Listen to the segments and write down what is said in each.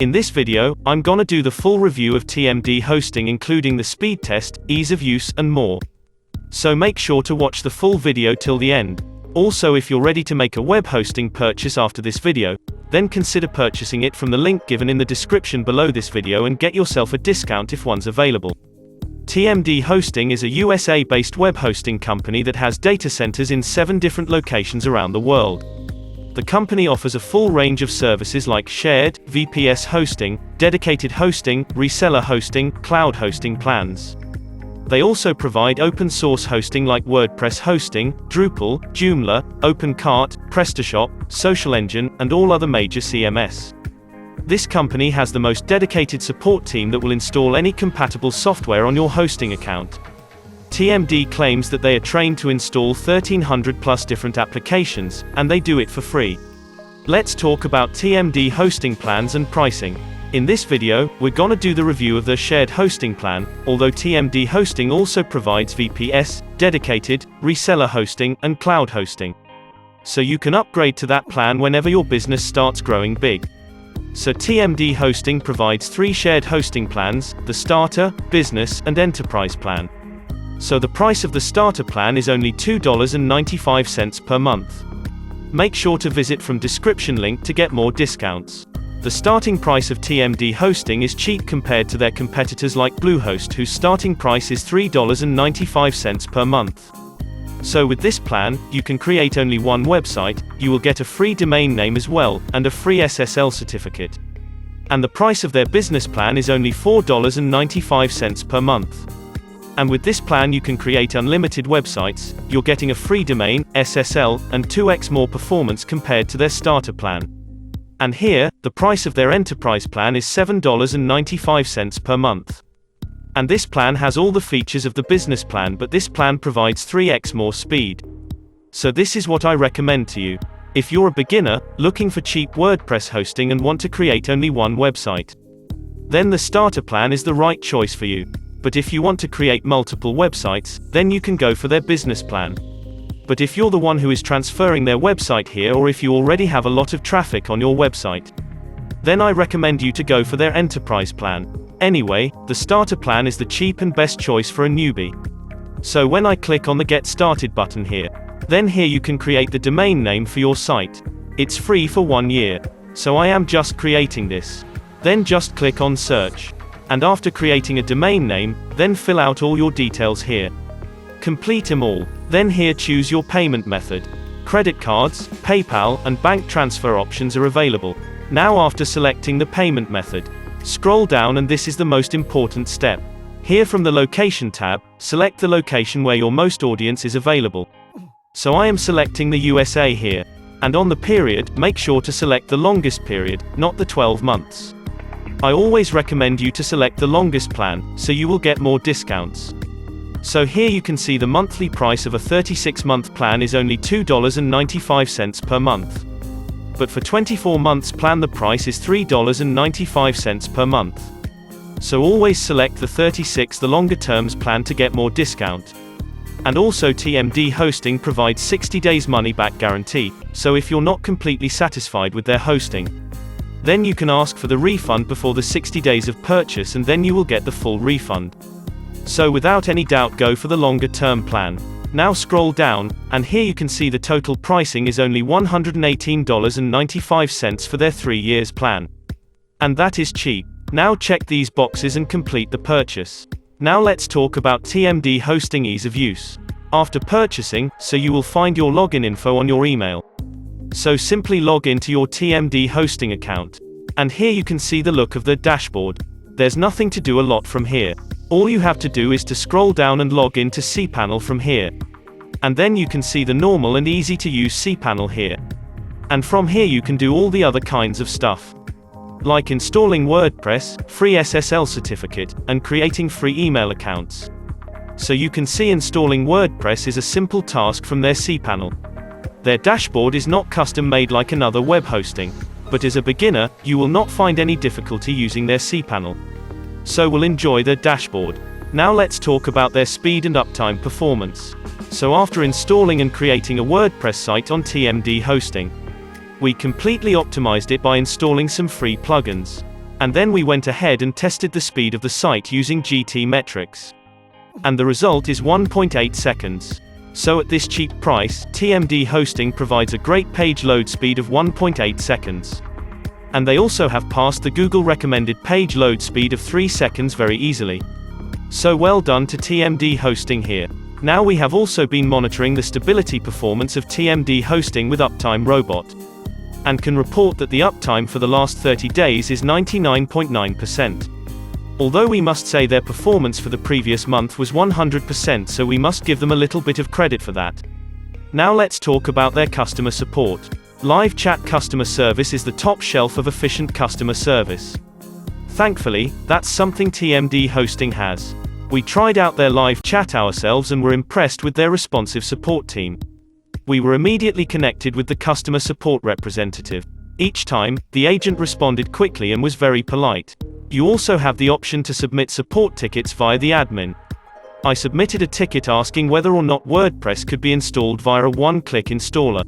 In this video, I'm gonna do the full review of TMD hosting, including the speed test, ease of use, and more. So make sure to watch the full video till the end. Also, if you're ready to make a web hosting purchase after this video, then consider purchasing it from the link given in the description below this video and get yourself a discount if one's available. TMD Hosting is a USA-based web hosting company that has data centers in 7 different locations around the world. The company offers a full range of services like shared, VPS hosting, dedicated hosting, reseller hosting, cloud hosting plans. They also provide open-source hosting like WordPress hosting, Drupal, Joomla, OpenCart, PrestaShop, Social Engine, and all other major CMS. This company has the most dedicated support team that will install any compatible software on your hosting account. TMD claims that they are trained to install 1,300 plus different applications, and they do it for free. Let's talk about TMD hosting plans and pricing. In this video, we're gonna do the review of the shared hosting plan, although TMD hosting also provides VPS, dedicated, reseller hosting, and cloud hosting. So you can upgrade to that plan whenever your business starts growing big. So TMD hosting provides 3 shared hosting plans: the starter, business, and enterprise plan. So the price of the starter plan is only $2.95 per month. Make sure to visit from description link to get more discounts. The starting price of TMD hosting is cheap compared to their competitors like Bluehost, whose starting price is $3.95 per month. So with this plan, you can create only one website, you will get a free domain name as well, and a free SSL certificate. And the price of their business plan is only $4.95 per month. And with this plan you can create unlimited websites, you're getting a free domain, SSL, and 2x more performance compared to their starter plan. And here, the price of their enterprise plan is $7.95 per month. And this plan has all the features of the business plan, but this plan provides 3x more speed. So this is what I recommend to you. If you're a beginner, looking for cheap WordPress hosting and want to create only one website, then the starter plan is the right choice for you. But if you want to create multiple websites, then you can go for their business plan. But if you're the one who is transferring their website here, or if you already have a lot of traffic on your website, then I recommend you to go for their enterprise plan. Anyway, the starter plan is the cheap and best choice for a newbie. So when I click on the Get Started button here, then here you can create the domain name for your site. It's free for 1 year. So I am just creating this. Then just click on Search. And after creating a domain name, then fill out all your details here. Complete them all. Then here choose your payment method. Credit cards, PayPal, and bank transfer options are available. Now after selecting the payment method, scroll down and this is the most important step. Here from the Location tab, select the location where your most audience is available. So I am selecting the USA here. And on the period, make sure to select the longest period, not the 12 months. I always recommend you to select the longest plan, so you will get more discounts. So here you can see the monthly price of a 36-month plan is only $2.95 per month. But for 24 months plan the price is $3.95 per month. So always select the 36, the longer terms plan, to get more discount. And also TMD hosting provides 60 days money back guarantee, so if you're not completely satisfied with their hosting, then you can ask for the refund before the 60 days of purchase, and then you will get the full refund. So without any doubt go for the longer term plan. Now scroll down, and here you can see the total pricing is only $118.95 for their 3 years plan. And that is cheap. Now check these boxes and complete the purchase. Now let's talk about TMD hosting ease of use. After purchasing, so you will find your login info on your email. So simply log into your TMD hosting account. And here you can see the look of the dashboard. There's nothing to do a lot from here. All you have to do is to scroll down and log into cPanel from here. And then you can see the normal and easy to use cPanel here. And from here you can do all the other kinds of stuff, like installing WordPress, free SSL certificate, and creating free email accounts. So you can see installing WordPress is a simple task from their cPanel. Their dashboard is not custom made like another web hosting, but as a beginner, you will not find any difficulty using their cPanel. So we'll enjoy their dashboard. Now let's talk about their speed and uptime performance. So after installing and creating a WordPress site on TMD hosting, we completely optimized it by installing some free plugins. And then we went ahead and tested the speed of the site using GT metrics. And the result is 1.8 seconds. So at this cheap price, TMD Hosting provides a great page load speed of 1.8 seconds. And they also have passed the Google recommended page load speed of 3 seconds very easily. So well done to TMD Hosting here. Now we have also been monitoring the stability performance of TMD Hosting with Uptime Robot. And can report that the uptime for the last 30 days is 99.9%. Although we must say their performance for the previous month was 100%, so we must give them a little bit of credit for that. Now let's talk about their customer support. Live chat customer service is the top shelf of efficient customer service. Thankfully, that's something TMD Hosting has. We tried out their live chat ourselves and were impressed with their responsive support team. We were immediately connected with the customer support representative. Each time, the agent responded quickly and was very polite. You also have the option to submit support tickets via the admin. I submitted a ticket asking whether or not WordPress could be installed via a one-click installer.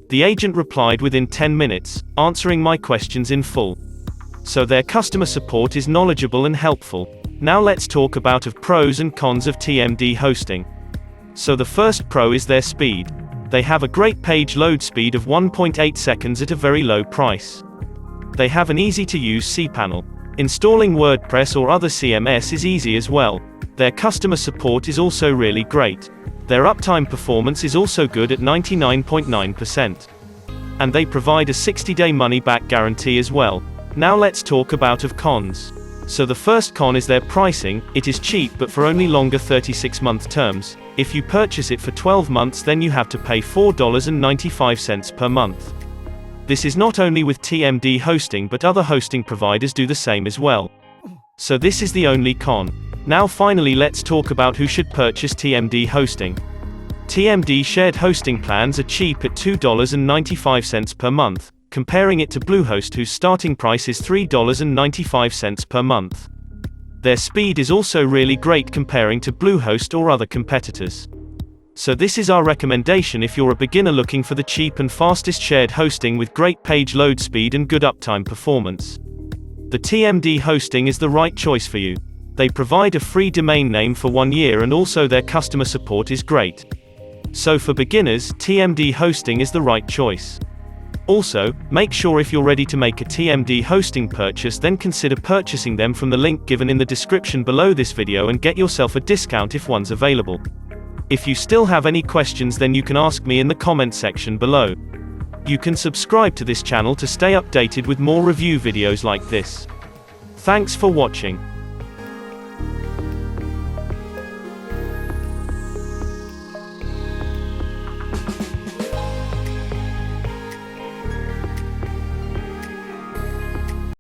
The agent replied within 10 minutes, answering my questions in full. So their customer support is knowledgeable and helpful. Now let's talk about the pros and cons of TMD Hosting. So the first pro is their speed. They have a great page load speed of 1.8 seconds at a very low price. They have an easy-to-use cPanel. Installing WordPress or other CMS is easy as well. Their customer support is also really great. Their uptime performance is also good at 99.9%. And they provide a 60-day money-back guarantee as well. Now let's talk about cons. So the first con is their pricing. It is cheap but for only longer 36-month terms. If you purchase it for 12 months, then you have to pay $4.95 per month. This is not only with TMD Hosting, but other hosting providers do the same as well. So this is the only con. Now finally let's talk about who should purchase TMD Hosting. TMD shared hosting plans are cheap at $2.95 per month, comparing it to Bluehost, whose starting price is $3.95 per month. Their speed is also really great comparing to Bluehost or other competitors. So this is our recommendation if you're a beginner looking for the cheap and fastest shared hosting with great page load speed and good uptime performance. The TMD Hosting is the right choice for you. They provide a free domain name for 1 year and also their customer support is great. So for beginners, TMD Hosting is the right choice. Also, make sure if you're ready to make a TMD Hosting purchase, then consider purchasing them from the link given in the description below this video and get yourself a discount if one's available. If you still have any questions, then you can ask me in the comment section below. You can subscribe to this channel to stay updated with more review videos like this. Thanks for watching.